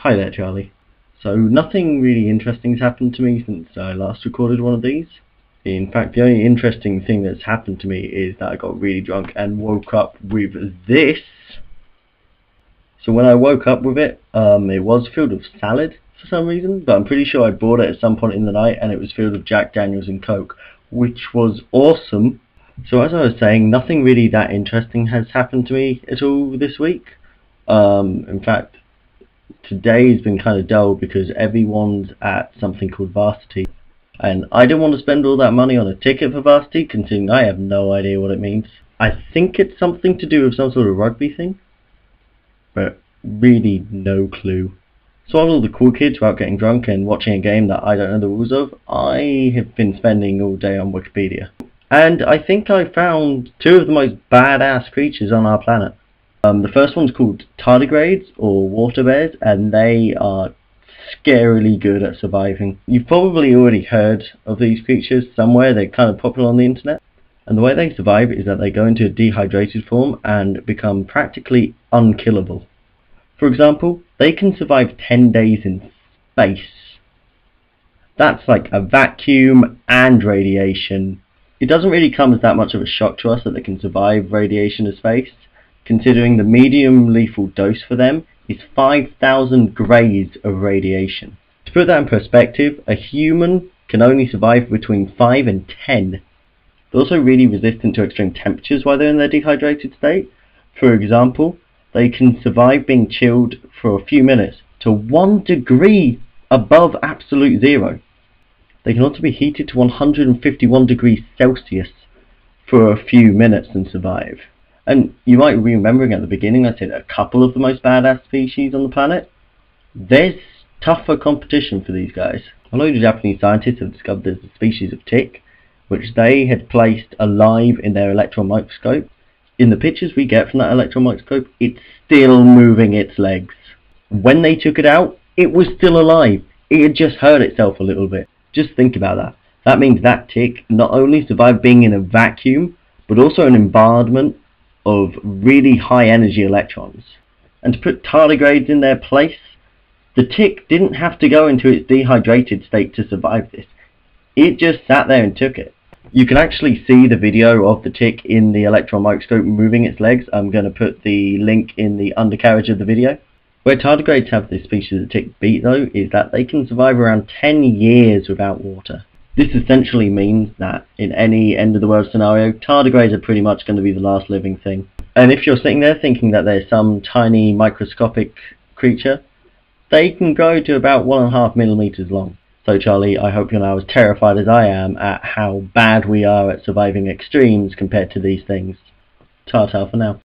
Hi there, Charlie. So nothing really interesting has happened to me since I last recorded one of these. In fact, the only interesting thing that's happened to me is that I got really drunk and woke up with this. So when I woke up with it, it was filled with salad for some reason, but I'm pretty sure I bought it at some point in the night and it was filled with Jack Daniels and Coke, which was awesome. So as I was saying, nothing really that interesting has happened to me at all this week. In fact, today's been kind of dull because everyone's at something called Varsity, and I didn't want to spend all that money on a ticket for Varsity, considering I have no idea what it means. I think it's something to do with some sort of rugby thing, but really no clue. So while all the cool kids were out getting drunk and watching a game that I don't know the rules of, I have been spending all day on Wikipedia. And I think I found two of the most badass creatures on our planet. The first one's called tardigrades, or water bears, and they are scarily good at surviving. You've probably already heard of these creatures somewhere. They're kind of popular on the internet. And the way they survive is that they go into a dehydrated form and become practically unkillable. For example, they can survive 10 days in space. That's like a vacuum and radiation. It doesn't really come as that much of a shock to us that they can survive radiation in space, considering the medium lethal dose for them is 5,000 grays of radiation. To put that in perspective, a human can only survive between 5 and 10. They're also really resistant to extreme temperatures while they're in their dehydrated state. For example, they can survive being chilled for a few minutes to 1 degree above absolute zero. They can also be heated to 151 degrees Celsius for a few minutes and survive. And you might be remembering at the beginning I said a couple of the most badass species on the planet. There's tougher competition for these guys. A load of Japanese scientists have discovered there's a species of tick which they had placed alive in their electron microscope. In the pictures we get from that electron microscope, it's still moving its legs. When they took it out, it was still alive. It had just hurt itself a little bit. Just think about that. That means that tick not only survived being in a vacuum, but also an environment of really high energy electrons. And to put tardigrades in their place, the tick didn't have to go into its dehydrated state to survive this. It just sat there and took it. You can actually see the video of the tick in the electron microscope moving its legs. I'm going to put the link in the undercarriage of the video. Where tardigrades have this species of tick beat though is that they can survive around 10 years without water. This essentially means that in any end of the world scenario, tardigrades are pretty much going to be the last living thing. And if you're sitting there thinking that there's some tiny microscopic creature, they can grow to about 1.5 millimeters long. So Charlie, I hope you're now as terrified as I am at how bad we are at surviving extremes compared to these things. Ta-ta for now.